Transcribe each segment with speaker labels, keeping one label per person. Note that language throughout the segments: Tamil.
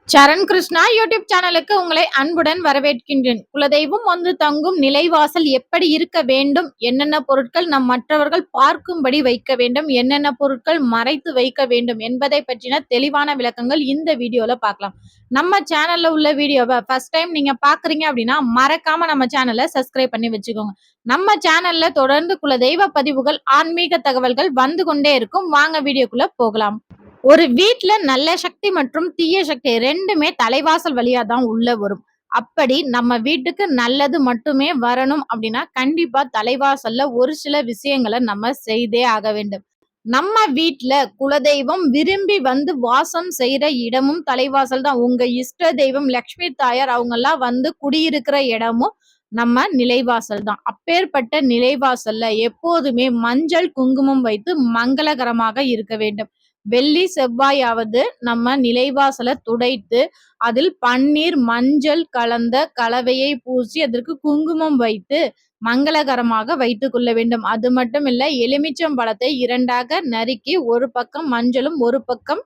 Speaker 1: சரண் கிருஷ்ணா யூடியூப் சேனலுக்கு உங்களை அன்புடன் வரவேற்கின்றேன். குலதெய்வம் வந்து தங்கும் நிலைவாசல் எப்படி இருக்க வேண்டும், என்னென்ன பொருட்கள் நம் மற்றவர்கள் பார்க்கும்படி வைக்க வேண்டும், என்னென்ன பொருட்கள் மறைத்து வைக்க வேண்டும் என்பதை பற்றின தெளிவான விளக்கங்கள் இந்த வீடியோல பார்க்கலாம். நம்ம சேனல்ல உள்ள வீடியோவை ஃபர்ஸ்ட் டைம் நீங்க பாக்குறீங்க அப்படின்னா மறக்காம நம்ம சேனலை சப்ஸ்கிரைப் பண்ணி வச்சுக்கோங்க. நம்ம சேனல்ல தொடர்ந்து குலதெய்வ பதிவுகள், ஆன்மீக தகவல்கள் வந்து கொண்டே இருக்கும். வாங்க வீடியோக்குள்ள போகலாம். ஒரு வீட்ல நல்ல சக்தி மற்றும் தீய சக்தி 2மே தலைவாசல் வழியா தான் உள்ள வரும். அப்படி நம்ம வீட்டுக்கு நல்லது மட்டுமே வரணும் அப்படின்னா, கண்டிப்பா தலைவாசல்ல ஒரு சில விஷயங்கள நம்ம செய்தே ஆக வேண்டும். நம்ம வீட்ல குலதெய்வம் விரும்பி வந்து வாசம் செய்ற இடமும் தலைவாசல் தான். உங்க இஷ்ட தெய்வம் லக்ஷ்மி தாயார் அவங்கெல்லாம் வந்து குடியிருக்கிற இடமும் நம்ம நிலைவாசல் தான். அப்பேற்பட்ட நிலைவாசல்ல எப்போதுமே மஞ்சள், குங்குமம் வைத்து மங்களகரமாக இருக்க வேண்டும். வெள்ளி, செவ்வாயாவது நம்ம நிலைவாசல துடைத்து, அதில் பன்னீர், மஞ்சள் கலந்த கலவையை பூசி, அதற்கு குங்குமம் வைத்து மங்களகரமாக வைத்துக் கொள்ள வேண்டும். அது மட்டும் இல்ல, எலுமிச்சம்பழத்தை 2ஆக நறுக்கி, ஒரு பக்கம் மஞ்சளும், ஒரு பக்கம்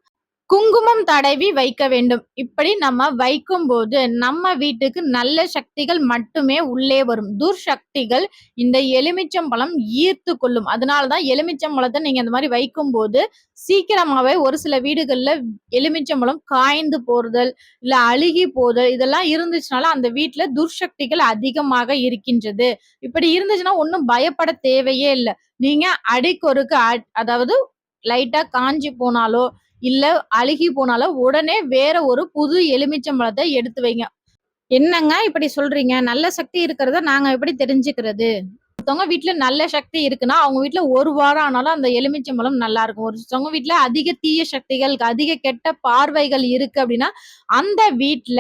Speaker 1: குங்குமம் தடவி வைக்க வேண்டும். இப்படி நம்ம வைக்கும்போது நம்ம வீட்டுக்கு நல்ல சக்திகள் மட்டுமே உள்ளே வரும். துர்சக்திகள் இந்த எலுமிச்சம்பழம் ஈர்த்து கொள்ளும். அதனாலதான் எலுமிச்சம்பழத்தை நீங்க இந்த மாதிரி வைக்கும்போது சீக்கிரமாவே ஒரு சில வீடுகள்ல எலுமிச்சம்பழம் காய்ந்து போறுதல், இல்ல அழுகி போதல் இதெல்லாம் இருந்துச்சுனால அந்த வீட்டுல துர்சக்திகள் அதிகமாக இருக்கின்றது. இப்படி இருந்துச்சுன்னா ஒன்னும் பயப்பட தேவையே இல்லை. நீங்க அடிக்கொருக்கு அதாவது லைட்டா காஞ்சி போனாலோ இல்ல அழுகி போனாலும் உடனே வேற ஒரு புது எலுமிச்சம்பழத்தை எடுத்து வைங்க. என்னங்க இப்படி சொல்றீங்க? நல்ல சக்தி இருக்கிறத நாங்க எப்படி தெரிஞ்சுக்கிறது? ஒருத்தவங்க வீட்ல நல்ல சக்தி இருக்குன்னா, அவங்க வீட்ல 1 வாரம் ஆனாலும் அந்த எலுமிச்சம்பழம் நல்லா இருக்கும். ஒருத்தவங்க வீட்ல அதிக தீய சக்திகள், அதிக கெட்ட பார்வைகள் இருக்கு அப்படின்னா, அந்த வீட்ல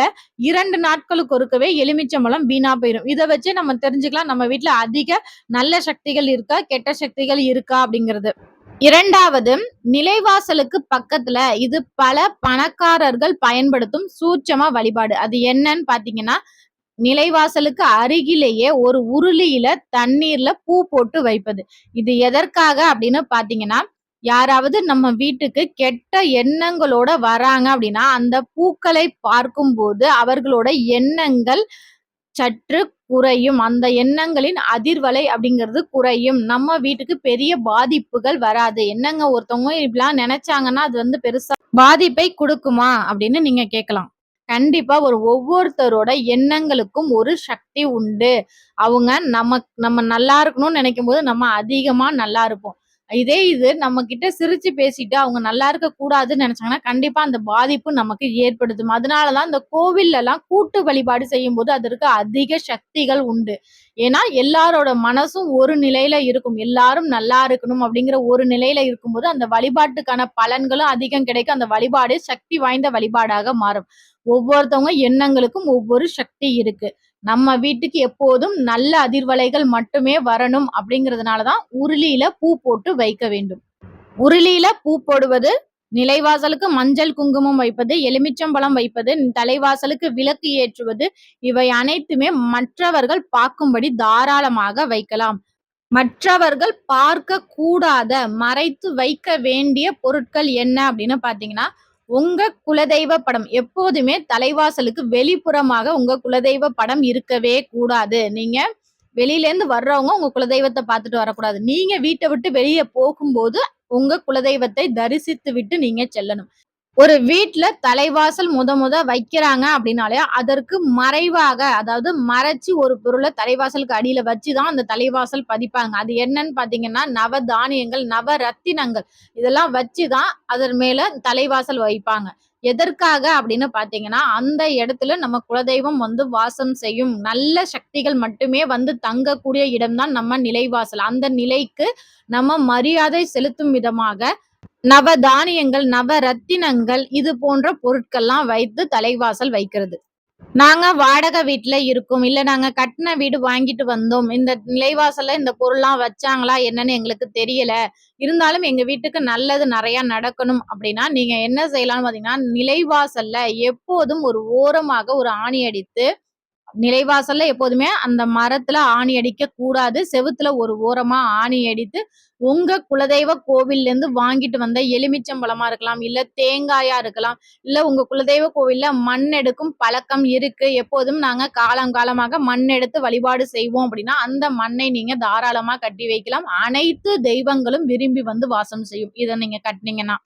Speaker 1: 2 நாட்களுக்கு ஒருக்கவே எலுமிச்சம்பழம் வீணா போயிரும். இத வச்சே நம்ம தெரிஞ்சுக்கலாம் நம்ம வீட்ல அதிக நல்ல சக்திகள் இருக்கா, கெட்ட சக்திகள் இருக்கா அப்படிங்கிறது. 2வது நிலைவாசலுக்கு பக்கத்துல இது பல பணக்காரர்கள் பயன்படுத்தும் சூட்சம வழிபாடு. அது என்னன்னு பாத்தீங்கன்னா, நிலைவாசலுக்கு அருகிலேயே ஒரு உருளியில தண்ணீர்ல பூ போட்டு வைப்பது. இது எதற்காக அப்படின்னு பாத்தீங்கன்னா, யாராவது நம்ம வீட்டுக்கு கெட்ட எண்ணங்களோட வராங்க அப்படின்னா, அந்த பூக்களை பார்க்கும்போது அவர்களோட எண்ணங்கள் சற்று குறையும். அந்த எண்ணங்களின் அதிர்வலை அப்படிங்கிறது குறையும். நம்ம வீட்டுக்கு பெரிய பாதிப்புகள் வராது. என்னங்க ஒருத்தவங்க இப்படிலாம் நினைச்சாங்கன்னா அது வந்து பெருசா பாதிப்பை குடுக்குமா அப்படின்னு நீங்க கேட்கலாம். கண்டிப்பா ஒவ்வொருத்தரோட எண்ணங்களுக்கும் ஒரு சக்தி உண்டு. அவங்க நம்ம நல்லா இருக்கணும்னு நினைக்கும்போது நம்ம அதிகமா நல்லா இருப்போம். இதே இது நம்ம கிட்ட சிரிச்சு பேசிட்டு அவங்க நல்லா இருக்க கூடாதுன்னு நினைச்சாங்கன்னா கண்டிப்பா அந்த பாதிப்பு நமக்கு ஏற்படுத்தும். அதனாலதான் இந்த கோவில்ல எல்லாம் கூட்டு வழிபாடு செய்யும்போது அதற்கு அதிக சக்திகள் உண்டு. ஏன்னா எல்லாரோட மனசும் ஒரு நிலையில இருக்கும். எல்லாரும் நல்லா இருக்கணும் அப்படிங்கிற ஒரு நிலையில இருக்கும்போது அந்த வழிபாட்டுக்கான பலன்களும் அதிகம் கிடைக்கும். அந்த வழிபாடு சக்தி வாய்ந்த வழிபாடாக மாறும். ஒவ்வொருத்தவங்க எண்ணங்களுக்கும் ஒவ்வொரு சக்தி இருக்கு. நம்ம வீட்டுக்கு எப்போதும் நல்ல அதிர்வலைகள் மட்டுமே வரணும் அப்படிங்கிறதுனாலதான் உருளியில பூ போட்டு வைக்க வேண்டும். உருளியில பூ போடுவது, நிலைவாசலுக்கு மஞ்சள் குங்குமம் வைப்பது, எலுமிச்சம்பழம் வைப்பது, தலைவாசலுக்கு விளக்கு ஏற்றுவது, இவை அனைத்துமே மற்றவர்கள் பார்க்கும்படி தாராளமாக வைக்கலாம். மற்றவர்கள் பார்க்க கூடாத மறைத்து வைக்க வேண்டிய பொருட்கள் என்ன அப்படின்னு பாத்தீங்கன்னா, உங்க குலதெய்வ படம் எப்போதுமே தலைவாசலுக்கு வெளிப்புறமாக உங்க குலதெய்வ படம் இருக்கவே கூடாது. நீங்க வெளியில இருந்து வர்றவங்க உங்க குலதெய்வத்தை பார்த்துட்டு வரக்கூடாது. நீங்க வீட்டை விட்டு வெளியே போகும்போது உங்க குலதெய்வத்தை தரிசித்து விட்டு நீங்க செல்லணும். ஒரு வீட்ல தலைவாசல் முத வைக்கிறாங்க அப்படின்னாலே அதற்கு மறைவாக அதாவது மறைச்சு ஒரு பொருளை தலைவாசலுக்கு அடியில வச்சுதான் அந்த தலைவாசல் பதிப்பாங்க. அது என்னன்னு பாத்தீங்கன்னா நவ தானியங்கள், நவ ரத்தினங்கள் இதெல்லாம் வச்சுதான் அதன் மேல தலைவாசல் வைப்பாங்க. எதற்காக அப்படின்னு பாத்தீங்கன்னா அந்த இடத்துல நம்ம குலதெய்வம் வந்து வாசம் செய்யும் நல்ல சக்திகள் மட்டுமே வந்து தங்கக்கூடிய இடம்தான் நம்ம நிலைவாசல். அந்த நிலைக்கு நம்ம மரியாதை செலுத்தும் விதமாக நவ தானியங்கள், நவ ரத்தினங்கள் இது போன்ற பொருட்கள்லாம் வைத்து தலைவாசல் வைக்கிறது. நாங்க வாடகை வீட்டுல இருக்கோம். இல்ல நாங்க கட்டின வீடு வாங்கிட்டு வந்தோம். இந்த நிலைவாசல்ல இந்த பொருள்லாம் வச்சாங்களா என்னன்னு எங்களுக்கு தெரியல. இருந்தாலும் எங்க வீட்டுக்கு நல்லது நிறைய நடக்கணும் அப்படின்னா, நீங்க என்ன செய்யலாம்னு பாத்தீங்கன்னா, நிலைவாசல்ல எப்போதும் ஒரு ஓரமாக ஒரு ஆணி அடித்து நிலைவாசல்ல எப்போதுமே அந்த மரத்துல ஆணி அடிக்க கூடாது. செவுத்துல ஒரு ஓரமா ஆணி அடித்து, உங்க குலதெய்வ கோவில்ல இருந்து வாங்கிட்டு வந்த எலுமிச்சம்பழமா இருக்கலாம், இல்ல தேங்காயா இருக்கலாம், இல்ல உங்க குலதெய்வ கோவில்ல மண் எடுக்கும் பழக்கம் இருக்கு. எப்போதும் நாங்க காலங்காலமாக மண் எடுத்து வழிபாடு செய்வோம் அப்படின்னா, அந்த மண்ணை நீங்க தாராளமா கட்டி வைக்கலாம். அனைத்து தெய்வங்களும் விரும்பி வந்து வாசம் செய்யும். இத நீங்க கட்டுனீங்கன்னா.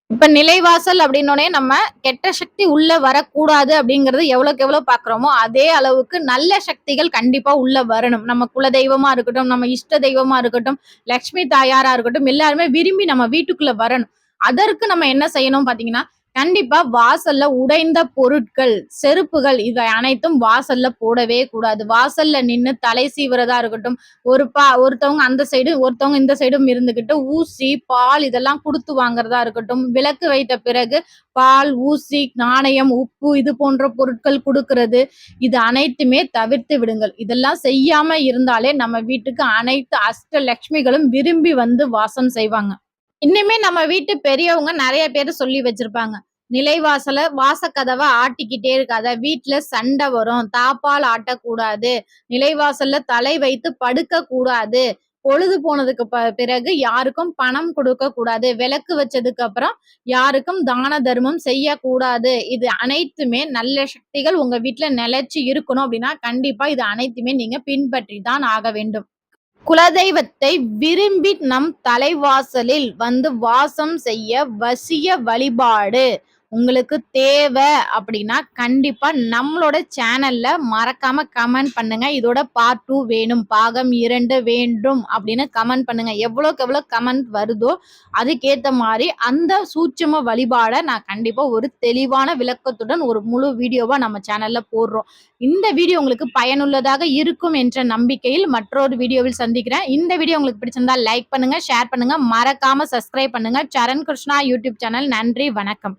Speaker 1: இப்ப நிலைவாசல் அப்படின்னோடனே நம்ம கெட்ட சக்தி உள்ள வரக்கூடாது அப்படிங்கறது எவ்வளவுக்கு எவ்வளவு பாக்குறோமோ அதே அளவுக்கு நல்ல சக்திகள் கண்டிப்பா உள்ள வரணும். நம்ம குலதெய்வமா இருக்கட்டும், நம்ம இஷ்ட தெய்வமா இருக்கட்டும், லட்சுமி தாயாரா இருக்கட்டும், எல்லாருமே விரும்பி நம்ம வீட்டுக்குள்ள வரணும். அதற்கு நம்ம என்ன செய்யணும் பாத்தீங்கன்னா, கண்டிப்பா வாசல்ல உடைந்த பொருட்கள், செருப்புகள் இவை அனைத்தும் வாசல்ல போடவே கூடாது. வாசல்ல நின்னு தலை சீவுறதா இருக்கட்டும், ஒருத்தவங்க அந்த சைடு ஒருத்தவங்க இந்த சைடும் இருந்துகிட்டு ஊசி, பால் இதெல்லாம் குடுத்து வாங்குறதா இருக்கட்டும், விளக்கு வைத்த பிறகு பால், ஊசி, நாணயம், உப்பு இது போன்ற பொருட்கள் குடுக்கிறது, இது அனைத்துமே தவிர்த்து விடுங்கள். இதெல்லாம் செய்யாம இருந்தாலே நம்ம வீட்டுக்கு அனைத்து அஷ்ட லட்சுமிகளும் விரும்பி வந்து வாசம் செய்வாங்க. இன்னுமே நம்ம வீட்டு பெரியவங்க நெறைய பேரு சொல்லி வச்சிருப்பாங்க. நிலைவாசல வாசக்கதவ ஆட்டிக்கிட்டே இருக்காத, வீட்ல சண்டை வரும், தாப்பால் ஆட்டக்கூடாது, நிலைவாசல்ல தலை வைத்து படுக்க கூடாது, பொழுது போனதுக்கு பிறகு யாருக்கும் பணம் கொடுக்க கூடாது, விளக்கு வச்சதுக்கு அப்புறம் யாருக்கும் தான தர்மம் செய்யக்கூடாது. இது அனைத்துமே நல்ல சக்திகள் உங்க வீட்ல நிலைச்சு இருக்கணும் அப்படின்னா, கண்டிப்பா இது அனைத்துமே நீங்க பின்பற்றி தான் ஆக வேண்டும். குலதெய்வத்தை விரும்பி நம் தலைவாசலில் வந்து வாசம் செய்ய வசிய வழிபாடு உங்களுக்கு தேவை அப்படின்னா கண்டிப்பா நம்மளோட சேனல்ல மறக்காம கமெண்ட் பண்ணுங்க. இதோட பார்ட் 2 வேணும், பாகம் 2 வேண்டும் அப்படின்னு கமெண்ட் பண்ணுங்க. எவ்வளவுக்கு எவ்வளவு கமெண்ட் வருதோ அதுக்கேத்த மாதிரி அந்த சூட்சும வழிபாட நான் கண்டிப்பா ஒரு தெளிவான விளக்கத்துடன் ஒரு முழு வீடியோவா நம்ம சேனல்ல போடுறோம். இந்த வீடியோ உங்களுக்கு பயனுள்ளதாக இருக்கும் என்ற நம்பிக்கையில் மற்றொரு வீடியோவில் சந்திக்கிறேன். இந்த வீடியோ உங்களுக்கு பிடிச்சிருந்தா லைக் பண்ணுங்க, ஷேர் பண்ணுங்க, மறக்காம சப்ஸ்கிரைப் பண்ணுங்க. சரண் கிருஷ்ணா யூடியூப் சேனல். நன்றி, வணக்கம்.